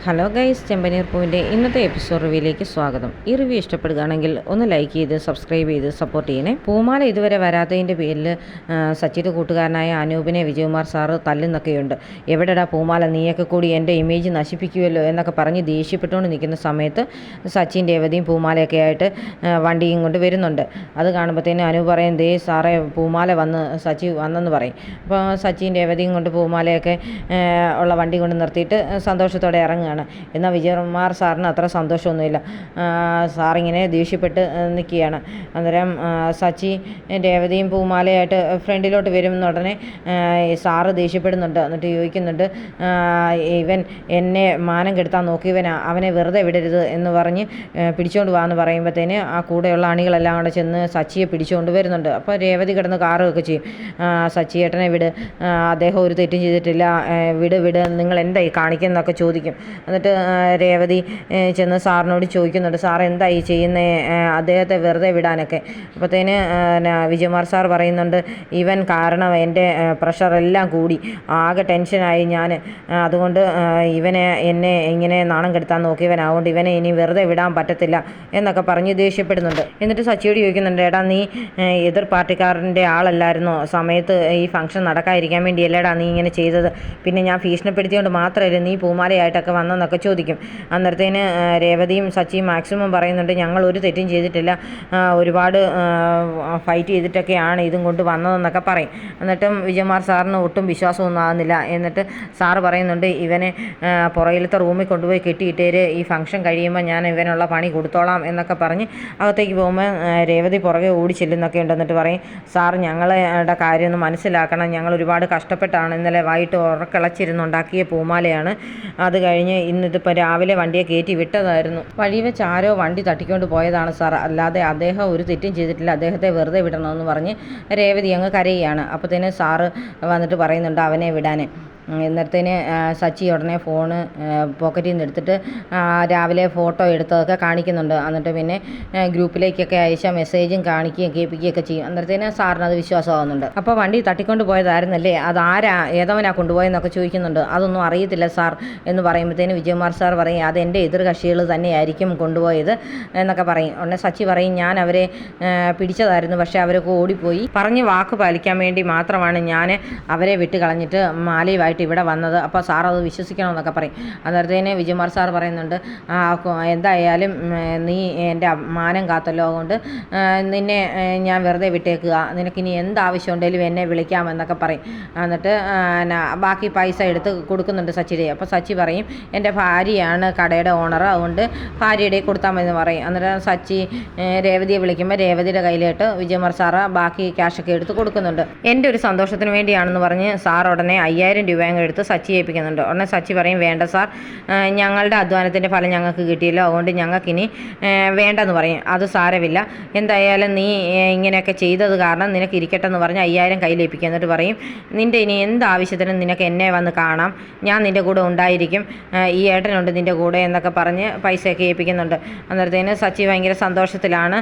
Hello guys, ചെമ്പനീർ പൂവിൻ്റെ ഇന്നത്തെ episode റിവ്യൂയിലേക്ക് സ്വാഗതം. ഈ റിവ്യൂ ഇഷ്ടപ്പെടുകയാണെങ്കിൽ ഒന്ന് ലൈക്ക് ചെയ്ത് സബ്സ്ക്രൈബ് ചെയ്ത് സപ്പോർട്ട് ചെയ്യണേ. പൂമാല ഇതുവരെ വരാത്തതിൻ്റെ പേരിൽ സച്ചിയുടെ കൂട്ടുകാരനായ അനൂപിനെ വിജയകുമാർ സാറ് തല്ലുന്നൊക്കെയുണ്ട്. എവിടെടാ പൂമാല, നീയൊക്കെ കൂടി എൻ്റെ ഇമേജ് നശിപ്പിക്കുമല്ലോ എന്നൊക്കെ പറഞ്ഞ് ദേഷ്യപ്പെട്ടുകൊണ്ട് നിൽക്കുന്ന സമയത്ത് സച്ചിൻ രേവതിയും പൂമാലയൊക്കെ ആയിട്ട് വണ്ടിയും കൊണ്ട് വരുന്നുണ്ട്. അത് കാണുമ്പോഴത്തേനും അനൂപ് പറയും, ദേ സാറേ പൂമാല വന്ന്, സച്ചി വന്നെന്ന് പറയും. അപ്പോൾ സച്ചിൻ രേവതിയും കൊണ്ട് പൂമാലയൊക്കെ ഉള്ള വണ്ടി കൊണ്ട് നിർത്തിയിട്ട് സന്തോഷത്തോടെ ഇറങ്ങുകയാണ്. എന്നാൽ വിജയകുമാർ സാറിന് അത്ര സന്തോഷമൊന്നുമില്ല. സാറിങ്ങനെ ദേഷ്യപ്പെട്ട് നിൽക്കുകയാണ്. അന്നേരം സച്ചി രേവതിയും പൂമാലയായിട്ട് ഫ്രണ്ടിലോട്ട് വരുന്ന ഉടനെ സാറ് ദേഷ്യപ്പെടുന്നുണ്ട്. എന്നിട്ട് ചോദിക്കുന്നുണ്ട്, ഇവൻ എന്നെ മാനം കെടുത്താൻ നോക്കിയവനാ, അവനെ വെറുതെ വിടരുത് എന്ന് പറഞ്ഞ് പിടിച്ചുകൊണ്ട് പോകാമെന്ന് പറയുമ്പോഴത്തേന് ആ കൂടെയുള്ള അണികളെല്ലാം കൂടെ ചെന്ന് സച്ചിയെ പിടിച്ചുകൊണ്ട് വരുന്നുണ്ട്. അപ്പോൾ രേവതി കിടന്ന് കാറുകയൊക്കെ ചെയ്യും. സച്ചിയേട്ടനെ വിട്, അദ്ദേഹം ഒരു തെറ്റും ചെയ്തിട്ടില്ല, വിട് നിങ്ങൾ എന്തായി കാണിക്കുന്നതൊക്കെ ചോദിക്കും. എന്നിട്ട് രേവതി ചെന്ന് സാറിനോട് ചോദിക്കുന്നുണ്ട്, സാർ എന്തായി ചെയ്യുന്നത് അദ്ദേഹത്തെ വെറുതെ വിടാനൊക്കെ. അപ്പോഴത്തേന് വിജയകുമാർ സാർ പറയുന്നുണ്ട്, ഇവൻ കാരണം എൻ്റെ പ്രഷറെല്ലാം കൂടി, ആകെ ടെൻഷനായി ഞാൻ, അതുകൊണ്ട് എന്നെ ഇങ്ങനെ നാണം കെടുത്താൻ നോക്കിയവനാവുകൊണ്ട് ഇവനെ ഇനി വെറുതെ വിടാൻ പറ്റത്തില്ല എന്നൊക്കെ പറഞ്ഞ് ദേഷ്യപ്പെടുന്നുണ്ട്. എന്നിട്ട് സച്ചിയോട് ചോദിക്കുന്നുണ്ട്, എടാ നീ എതിർ പാർട്ടിക്കാരൻ്റെ ആളല്ലായിരുന്നോ, സമയത്ത് ഈ ഫംഗ്ഷൻ നടക്കാതിരിക്കാൻ വേണ്ടിയല്ലേടാ നീ ഇങ്ങനെ ചെയ്തത്, പിന്നെ ഞാൻ ഭീഷണിപ്പെടുത്തിയോണ്ട് മാത്രമല്ല നീ പൂമാലയായിട്ടൊക്കെ വന്നെന്നൊക്കെ ചോദിക്കും. അന്നേരത്തേന് രേവതിയും സച്ചിയും മാക്സിമം പറയുന്നുണ്ട്, ഞങ്ങൾ ഒരു തെറ്റും ചെയ്തിട്ടില്ല, ഒരുപാട് ഫൈറ്റ് ചെയ്തിട്ടൊക്കെയാണ് ഇതും കൊണ്ട് വന്നതെന്നൊക്കെ പറയും. എന്നിട്ടും വിജയകുമാർ സാറിന് ഒട്ടും വിശ്വാസമൊന്നും ആകുന്നില്ല. എന്നിട്ട് സാറ് പറയുന്നുണ്ട്, ഇവനെ പുറകിലത്തെ റൂമിൽ കൊണ്ടുപോയി കെട്ടിയിട്ടേര്, ഈ ഫംഗ്ഷൻ കഴിയുമ്പോൾ ഞാൻ ഇവനുള്ള പണി കൊടുത്തോളാം എന്നൊക്കെ പറഞ്ഞ് അകത്തേക്ക് പോകുമ്പോൾ രേവതി പുറകെ ഓടി ചെല്ലുന്നൊക്കെ ഉണ്ട്. എന്നിട്ട് പറയും, സാർ ഞങ്ങളുടെ കാര്യം ഒന്ന് മനസ്സിലാക്കണം, ഞങ്ങൾ ഒരുപാട് കഷ്ടപ്പെട്ടാണ് ഇന്നലെ വൈകിട്ട് ഉറക്കിളച്ചിരുന്നുണ്ടാക്കിയ പൂമാലയാണ്, അത് കഴിഞ്ഞ് ഇന്നിതിപ്പോൾ രാവിലെ വണ്ടിയെ കയറ്റി വിട്ടതായിരുന്നു, വഴി വെച്ച് ആരോ വണ്ടി തട്ടിക്കൊണ്ട് പോയതാണ് സാർ, അല്ലാതെ അദ്ദേഹം ഒരു തെറ്റും ചെയ്തിട്ടില്ല, അദ്ദേഹത്തെ വെറുതെ വിടണമെന്ന് പറഞ്ഞ് രേവതി അങ്ങ് കരയുകയാണ്. അപ്പോഴത്തേന് സാറ് വന്നിട്ട് പറയുന്നുണ്ട് അവനെ വിടാൻ. എന്നിടത്തേന് സച്ചി ഉടനെ ഫോണ് പോക്കറ്റിൽ നിന്ന് എടുത്തിട്ട് രാവിലെ ഫോട്ടോ എടുത്തതൊക്കെ കാണിക്കുന്നുണ്ട്. എന്നിട്ട് പിന്നെ ഗ്രൂപ്പിലേക്കൊക്കെ അയച്ച മെസ്സേജും കാണിക്കുകയും കേൾപ്പിക്കുകയൊക്കെ ചെയ്യും. അന്നേരത്തേന് സാറിന് അത് വിശ്വാസമാകുന്നുണ്ട്. അപ്പോൾ വണ്ടി തട്ടിക്കൊണ്ട് പോയതായിരുന്നല്ലേ, അതാരാ, ഏതവനാ കൊണ്ടുപോയെന്നൊക്കെ ചോദിക്കുന്നുണ്ട്. അതൊന്നും അറിയത്തില്ല സാർ എന്ന് പറയുമ്പോഴത്തേന് വിജയകുമാർ സാർ പറയും, അതെൻ്റെ എതിർ കക്ഷികൾ തന്നെയായിരിക്കും കൊണ്ടുപോയത് എന്നൊക്കെ പറയും. ഉടനെ സച്ചി പറയും, ഞാൻ അവരെ പിടിച്ചതായിരുന്നു, പക്ഷേ അവരൊക്കെ ഓടിപ്പോയി, പറഞ്ഞ് വാക്ക് പാലിക്കാൻ വേണ്ടി മാത്രമാണ് ഞാൻ അവരെ വിട്ട് കളഞ്ഞിട്ട് മാലയുമായിട്ട് ഇവിടെ വന്നത്, അപ്പോൾ സാർ അത് വിശ്വസിക്കണമെന്നൊക്കെ പറയും. അന്നേരത്തേന് വിജയകുമാർ സാർ പറയുന്നുണ്ട്, എന്തായാലും നീ എൻ്റെ മാനം കാത്തല്ലോ, അതുകൊണ്ട് നിന്നെ ഞാൻ വെറുതെ വിട്ടേക്കുക, നിനക്കിനി എന്താവശ്യം ഉണ്ടെങ്കിലും എന്നെ വിളിക്കാമെന്നൊക്കെ പറയും. എന്നിട്ട് ബാക്കി പൈസ എടുത്ത് കൊടുക്കുന്നുണ്ട് സച്ചിയുടെ. അപ്പോൾ സച്ചി പറയും, എൻ്റെ ഭാര്യയാണ് കടയുടെ ഓണർ, അതുകൊണ്ട് ഭാര്യയുടെ കൊടുത്താൽ മതി എന്ന് പറയും. അന്നേരം സച്ചി രേവതിയെ വിളിക്കുമ്പോൾ രേവതിയുടെ കയ്യിലിട്ട് വിജയകുമാർ സാറ് ബാക്കി ക്യാഷൊക്കെ എടുത്ത് കൊടുക്കുന്നുണ്ട്. എൻ്റെ ഒരു സന്തോഷത്തിന് വേണ്ടിയാണെന്ന് പറഞ്ഞ് സാർ ഉടനെ 5000 രൂപ എടുത്ത് സച്ചി ഏൽപ്പിക്കുന്നുണ്ട്. ഉടനെ സച്ചി പറയും, വേണ്ട സാർ, ഞങ്ങളുടെ അധ്വാനത്തിൻ്റെ ഫലം ഞങ്ങൾക്ക് കിട്ടിയല്ലോ, അതുകൊണ്ട് ഞങ്ങൾക്കിനി വേണ്ടെന്ന് പറയും. അത് സാരമില്ല, എന്തായാലും നീ ഇങ്ങനെയൊക്കെ ചെയ്തത് കാരണം നിനക്ക് ഇരിക്കട്ടെ എന്ന് പറഞ്ഞ് 5000 കയ്യിലേൽപ്പിക്കുക. എന്നിട്ട് പറയും, നിൻ്റെ ഇനി എന്താവശ്യത്തിനും നിനക്ക് എന്നെ വന്ന് കാണാം, ഞാൻ നിൻ്റെ കൂടെ ഉണ്ടായിരിക്കും, ഈ ഏട്ടനുണ്ട് നിൻ്റെ കൂടെ എന്നൊക്കെ പറഞ്ഞ് പൈസയൊക്കെ ഏൽപ്പിക്കുന്നുണ്ട്. അന്നേരത്തേന് സച്ചി ഭയങ്കര സന്തോഷത്തിലാണ്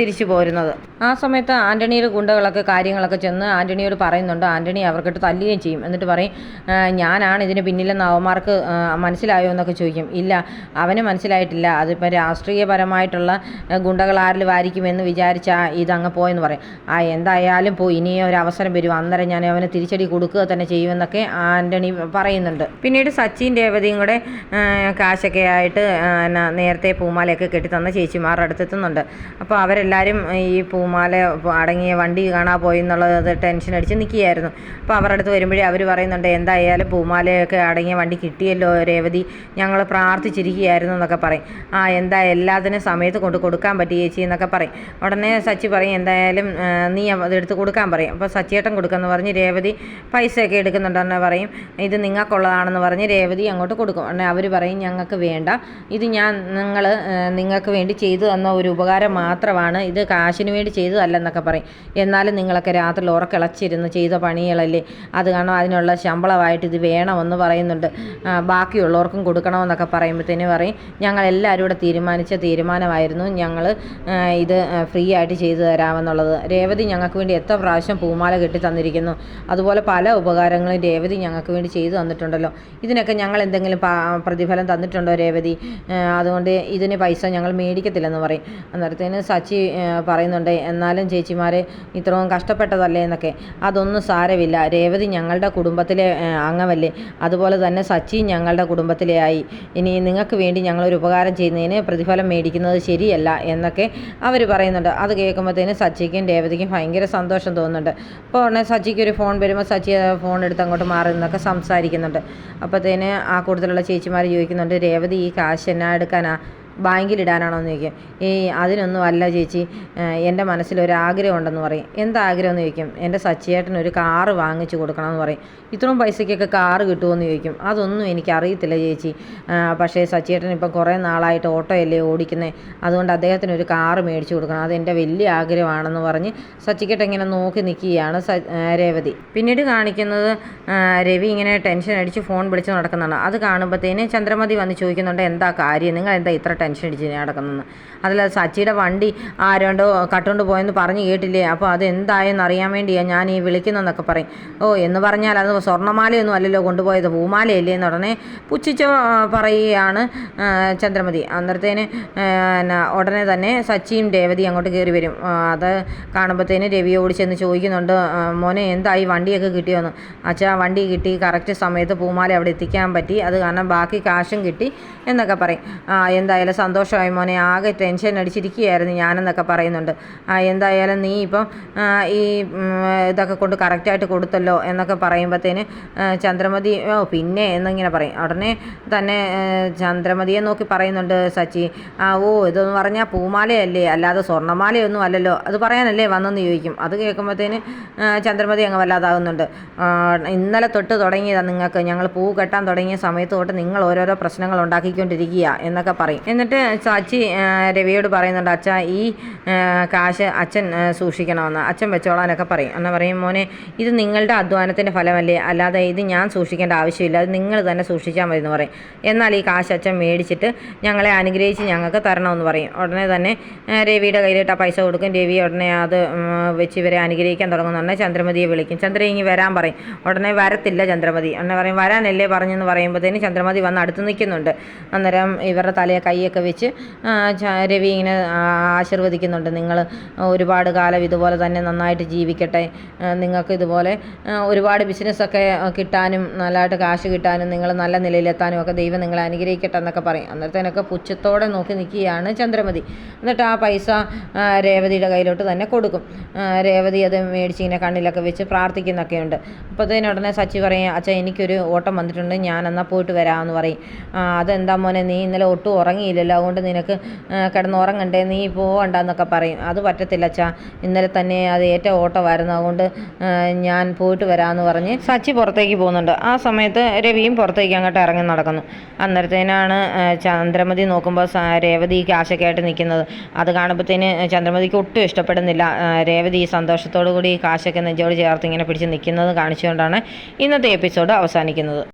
തിരിച്ചു പോരുന്നത്. ആ സമയത്ത് ആൻ്റണിയുടെ ഗുണ്ടകളൊക്കെ കാര്യങ്ങളൊക്കെ ചെന്ന് ആൻ്റണിയോട് പറയുന്നുണ്ട്. ആൻ്റണി അവർക്കിട്ട് തല്ലുകയും ചെയ്യും. എന്നിട്ട് പറയും, ഞാനാണ് ഇതിന് പിന്നിലെന്ന് അവന്മാർക്ക് മനസ്സിലായോ എന്നൊക്കെ ചോദിക്കും. ഇല്ല, അവന് മനസ്സിലായിട്ടില്ല, അതിപ്പോൾ രാഷ്ട്രീയപരമായിട്ടുള്ള ഗുണ്ടകളാരിൽ ആയിരിക്കുമെന്ന് വിചാരിച്ചാൽ ഇതങ്ങ് പോയെന്ന് പറയും. എന്തായാലും പോയി, ഇനിയും ഒരു അവസരം വരും, അന്നേരം ഞാൻ അവന് തിരിച്ചടി കൊടുക്കുക തന്നെ ചെയ്യുമെന്നൊക്കെ ആൻ്റണി പറയുന്നുണ്ട്. പിന്നീട് സച്ചിൻ രേവതിയും കൂടെ കാശൊക്കെ ആയിട്ട് നേരത്തെ പൂമാലയൊക്കെ കെട്ടിത്തന്ന ചേച്ചിമാരുടെ അടുത്തെത്തുന്നുണ്ട്. അപ്പോൾ അവരെല്ലാവരും ഈ പൂമാല അടങ്ങിയ വണ്ടി കാണാൻ പോയി എന്നുള്ളത് ടെൻഷൻ അടിച്ച് നിൽക്കുകയായിരുന്നു. അപ്പോൾ അവരുടെ അടുത്ത് വരുമ്പോഴേ അവർ പറയുന്നുണ്ട്, എന്തായാലും പൂമാലയൊക്കെ അടങ്ങിയ വണ്ടി കിട്ടിയല്ലോ രേവതി, ഞങ്ങൾ പ്രാർത്ഥിച്ചിരിക്കുകയായിരുന്നു എന്നൊക്കെ പറയും. എന്താ എല്ലാത്തിനും സമയത്ത് കൊടുക്കാൻ പറ്റി ചേച്ചി എന്നൊക്കെ പറയും. ഉടനെ സച്ചി പറയും, എന്തായാലും നീ അതെടുത്ത് കൊടുക്കാൻ പറയും. അപ്പോൾ സച്ചിയേട്ടൻ കൊടുക്കുമെന്ന് പറഞ്ഞ് രേവതി പൈസയൊക്കെ എടുക്കുന്നുണ്ടെന്ന് പറയും. ഇത് നിങ്ങൾക്കുള്ളതാണെന്ന് പറഞ്ഞ് രേവതി അങ്ങോട്ട് കൊടുക്കും. ഉടനെ അവർ പറയും, ഞങ്ങൾക്ക് വേണ്ട, ഇത് നിങ്ങൾക്ക് വേണ്ടി ചെയ്തു തന്ന ഒരു ഉപകാരം മാത്രമാണ്, ഇത് കാശിന് വേണ്ടി ചെയ്തതല്ലെന്നൊക്കെ പറയും. എന്നാലും നിങ്ങളൊക്കെ രാത്രി ഉറക്കിളച്ചിരുന്ന് ചെയ്ത പണികളല്ലേ, അത് കാരണം അതിനുള്ള ശമ്പളമായിട്ട് ഇത് വേണമെന്ന് പറയുന്നുണ്ട്, ബാക്കിയുള്ളവർക്കും കൊടുക്കണമെന്നൊക്കെ പറയുമ്പോഴത്തേന് പറയും ഞങ്ങളെല്ലാവരും കൂടെ തീരുമാനിച്ച തീരുമാനമായിരുന്നു ഞങ്ങൾ ഇത് ഫ്രീ ആയിട്ട് ചെയ്തു തരാമെന്നുള്ളത്. രേവതി ഞങ്ങൾക്ക് വേണ്ടി എത്ര പ്രാവശ്യം പൂമാല കെട്ടി തന്നിരിക്കുന്നു, അതുപോലെ പല ഉപകാരങ്ങളും രേവതി ഞങ്ങൾക്ക് വേണ്ടി ചെയ്തു തന്നിട്ടുണ്ടല്ലോ. ഇതിനൊക്കെ ഞങ്ങൾ എന്തെങ്കിലും പ്രതിഫലം തന്നിട്ടുണ്ടോ രേവതി? അതുകൊണ്ട് ഇതിന് പൈസ ഞങ്ങൾ മേടിക്കത്തില്ലെന്ന് പറയും. അന്നേരത്തേന് സച്ചി പറയുന്നുണ്ട് എന്നാലും ചേച്ചിമാരെ ഇത്രയും കഷ്ടപ്പെട്ടതല്ലേ എന്നൊക്കെ. അതൊന്നും സാരമില്ല, രേവതി ഞങ്ങളുടെ കുടുംബത്തിലെ അംഗമല്ലേ, അതുപോലെ തന്നെ സച്ചി ഞങ്ങളുടെ കുടുംബത്തിലെ ആയി. ഇനി നിങ്ങൾക്ക് വേണ്ടി ഞങ്ങളൊരു ഉപകാരം ചെയ്യുന്നതിന് പ്രതിഫലം മേടിക്കുന്നത് ശരിയല്ല എന്നൊക്കെ അവർ പറയുന്നുണ്ട്. അത് കേൾക്കുമ്പോഴത്തേന് സച്ചിക്കും രേവതിക്കും ഭയങ്കര സന്തോഷം തോന്നുന്നുണ്ട്. അപ്പോൾ ഉടനെ സച്ചിക്ക് ഒരു ഫോൺ വരുമ്പോൾ സച്ചി ഫോൺ എടുത്ത് അങ്ങോട്ട് മാറി നിന്നൊക്കെ സംസാരിക്കുന്നുണ്ട്. അപ്പോഴത്തേന് ആ കൂടുതലുള്ള ചേച്ചിമാർ ചോദിക്കുന്നുണ്ട് രേവതി ഈ കാശ് എന്നാ എടുക്കാനാ, ബാങ്കിലിടാനാണോ എന്ന് ചോദിക്കും. അതിനൊന്നും അല്ല ചേച്ചി, എൻ്റെ മനസ്സിലൊരാഗ്രഹം ഉണ്ടെന്ന് പറയും. എന്താഗ്രഹം എന്ന് ചോദിക്കും. എൻ്റെ സച്ചിയേട്ടനൊരു കാറ് വാങ്ങിച്ചു കൊടുക്കണമെന്ന് പറയും. ഇത്രയും പൈസയ്ക്കൊക്കെ കാറ് കിട്ടുമോയെന്ന് ചോദിക്കും. അതൊന്നും എനിക്കറിയത്തില്ല ചേച്ചി, പക്ഷേ സച്ചിയേട്ടൻ ഇപ്പം കുറേ നാളായിട്ട് ഓട്ടോയല്ലേ ഓടിക്കുന്നത്, അതുകൊണ്ട് അദ്ദേഹത്തിനൊരു കാറ് മേടിച്ചു കൊടുക്കണം, അതെൻ്റെ വലിയ ആഗ്രഹമാണെന്ന് പറഞ്ഞ് സച്ചിക്കേട്ടൻ ഇങ്ങനെ നോക്കി നിൽക്കുകയാണ് രേവതി. പിന്നീട് കാണിക്കുന്നത് രവി ഇങ്ങനെ ടെൻഷൻ അടിച്ച് ഫോൺ വിളിച്ച് നടക്കുന്നതാണ്. അത് കാണുമ്പോഴത്തേന് ചന്ദ്രമതി വന്ന് ചോദിക്കുന്നുണ്ട് എന്താ കാര്യം, നിങ്ങൾ എന്താ ഇത്ര ടെൻഷൻ അടിച്ച് നടക്കുന്നതെന്ന്. അതല്ല സച്ചിയുടെ വണ്ടി ആരോണ്ടോ കട്ടുകൊണ്ട് പോയെന്ന് പറഞ്ഞ് കേട്ടില്ലേ, അപ്പോൾ അത് എന്തായെന്ന് അറിയാൻ വേണ്ടിയാണ് ഞാൻ ഈ വിളിക്കുന്നതെന്നൊക്കെ പറയും. എന്ന് പറഞ്ഞാൽ അത് സ്വർണ്ണമാലയൊന്നും അല്ലല്ലോ കൊണ്ടുപോയത്, പൂമാലയല്ലേ എന്ന് ഉടനെ പുച്ഛിച്ച് പറയുകയാണ് ചന്ദ്രമതി. അന്നേരത്തേന് ഉടനെ തന്നെ സച്ചിയും രേവതി അങ്ങോട്ട് കയറി വരും. അത് കാണുമ്പോഴത്തേന് രവിയോട് ചെന്ന് ചോദിക്കുന്നുണ്ട് മോനെ എന്തായി വണ്ടിയൊക്കെ കിട്ടിയോന്ന്. അച്ഛാ വണ്ടി കിട്ടി, കറക്റ്റ് സമയത്ത് പൂമാല അവിടെ എത്തിക്കാൻ പറ്റി, അത് കാരണം ബാക്കി കാശും കിട്ടി എന്നൊക്കെ പറയും. എന്തായാലും സന്തോഷമായി മോനെ, ആകെ ടെൻഷൻ അടിച്ചിരിക്കുകയായിരുന്നു ഞാനെന്നൊക്കെ പറയുന്നുണ്ട്. എന്തായാലും നീ ഇപ്പം ഈ ഇതൊക്കെ കൊണ്ട് കറക്റ്റായിട്ട് കൊടുത്തല്ലോ എന്നൊക്കെ പറയുമ്പോഴത്തേന് ചന്ദ്രമതി പിന്നെ എന്നിങ്ങനെ പറയും. ഉടനെ തന്നെ ചന്ദ്രമതിയെ നോക്കി പറയുന്നുണ്ട് സച്ചി, ഇതെന്ന് പറഞ്ഞാൽ പൂമാലയല്ലേ അല്ലാതെ സ്വർണ്ണമാലയൊന്നും അല്ലല്ലോ, അത് പറയാനല്ലേ വന്നെന്ന് ചോദിക്കും. അത് കേൾക്കുമ്പോഴത്തേന് ചന്ദ്രമതി അങ്ങ് വല്ലാതാകുന്നുണ്ട്. ഇന്നലെ തൊട്ട് തുടങ്ങിയതാണ് നിങ്ങൾക്ക്, ഞങ്ങൾ പൂ കെട്ടാൻ തുടങ്ങിയ സമയത്ത് തൊട്ട് നിങ്ങൾ ഓരോരോ പ്രശ്നങ്ങൾ ഉണ്ടാക്കിക്കൊണ്ടിരിക്കുക എന്നൊക്കെ പറയും. എന്നിട്ട് സച്ചി രവിയോട് പറയുന്നുണ്ട് അച്ഛാ ഈ കാശ് അച്ഛൻ സൂക്ഷിക്കണമെന്ന്, അച്ഛൻ വെച്ചോളാനൊക്കെ പറയും. എന്നാൽ പറയും മോനെ ഇത് നിങ്ങളുടെ അധ്വാനത്തിൻ്റെ ഫലമല്ലേ, അല്ലാതെ ഇത് ഞാൻ സൂക്ഷിക്കേണ്ട ആവശ്യമില്ല, അത് നിങ്ങൾ തന്നെ സൂക്ഷിച്ചാൽ മതി എന്ന് പറയും. എന്നാൽ ഈ കാശ് അച്ഛൻ മേടിച്ചിട്ട് ഞങ്ങളെ അനുഗ്രഹിച്ച് ഞങ്ങൾക്ക് തരണമെന്ന് പറയും. ഉടനെ തന്നെ രവിയുടെ കയ്യിലിട്ട് ആ പൈസ കൊടുക്കും. രവി ഉടനെ അത് വെച്ച് ഇവരെ അനുഗ്രഹിക്കാൻ തുടങ്ങുന്നുണ്ട്. ചന്ദ്രമതിയെ വിളിക്കും. ചന്ദ്ര ഇങ്ങ് വരാൻ പറയും. ഉടനെ വരത്തില്ല ചന്ദ്രമതി. ഉടനെ പറയും വരാനല്ലേ പറഞ്ഞെന്ന് പറയുമ്പോഴത്തേന് ചന്ദ്രമതി വന്ന് അടുത്ത് നിൽക്കുന്നുണ്ട്. അന്നേരം ഇവരുടെ തലയെ കൈയൊക്കെ വെച്ച് രവി ഇങ്ങനെ ആശീർവദിക്കുന്നുണ്ട്. നിങ്ങൾ ഒരുപാട് കാലം ഇതുപോലെ തന്നെ നന്നായിട്ട് ജീവിക്കട്ടെ, നിങ്ങൾക്ക് ഇതുപോലെ ഒരുപാട് ബിസിനസ്സൊക്കെ കിട്ടാനും നല്ലതായിട്ട് കാശ് കിട്ടാനും നിങ്ങൾ നല്ല നിലയിലെത്താനും ഒക്കെ ദൈവം നിങ്ങളെ അനുഗ്രഹിക്കട്ടെ എന്നൊക്കെ പറയും. അന്നേരത്തേനൊക്കെ പുച്ഛത്തോടെ നോക്കി നിൽക്കുകയാണ് ചന്ദ്രമതി. എന്നിട്ട് ആ പൈസ രേവതിയുടെ കയ്യിലോട്ട് തന്നെ കൊടുക്കും. രേവതി അത് മേടിച്ച് ഇങ്ങനെ കണ്ണിലൊക്കെ വെച്ച് പ്രാർത്ഥിക്കുന്നൊക്കെയുണ്ട്. അപ്പോഴത്തേനുടനെ സച്ചി പറയും അച്ഛാ എനിക്കൊരു ഓട്ടം വന്നിട്ടുണ്ട്, ഞാൻ എന്നാൽ പോയിട്ട് വരാമെന്ന് പറയും. അതെന്താ മോനെ നീ ഇന്നലെ ഒട്ടും ഉറങ്ങിയില്ലല്ലോ, അതുകൊണ്ട് നിനക്ക് കിടന്നുറങ്ങണ്ടേ, നീ പോകണ്ടെന്നൊക്കെ പറയും. അത് പറ്റത്തില്ല അച്ഛാ, ഇന്നലെ തന്നെ അത് ഏറ്റവും ഓട്ടമായിരുന്നു, അതുകൊണ്ട് ഞാൻ പോയിട്ട് വരാമെന്ന് പറഞ്ഞ് സച്ചി പുറത്തേക്ക് പോകുന്നുണ്ട്. ആ സമയത്ത് രവിയും പുറത്തേക്ക് അങ്ങോട്ട് ഇറങ്ങി നടക്കുന്നു. അന്നേരത്തേനാണ് ചന്ദ്രമതി നോക്കുമ്പോൾ രേവതി കാശൊക്കെ ആയിട്ട് നിൽക്കുന്നത്. അത് കാണുമ്പോഴത്തേന് ചന്ദ്രമതിക്ക് ഒട്ടും ഇഷ്ടപ്പെടുന്നില്ല. രേവതി സന്തോഷത്തോടു കൂടി കാശൊക്കെ നെഞ്ചോട് ചേർത്ത് ഇങ്ങനെ പിടിച്ച് നിൽക്കുന്നത് കാണിച്ചുകൊണ്ടാണ് ഇന്നത്തെ എപ്പിസോഡ് അവസാനിക്കുന്നത്.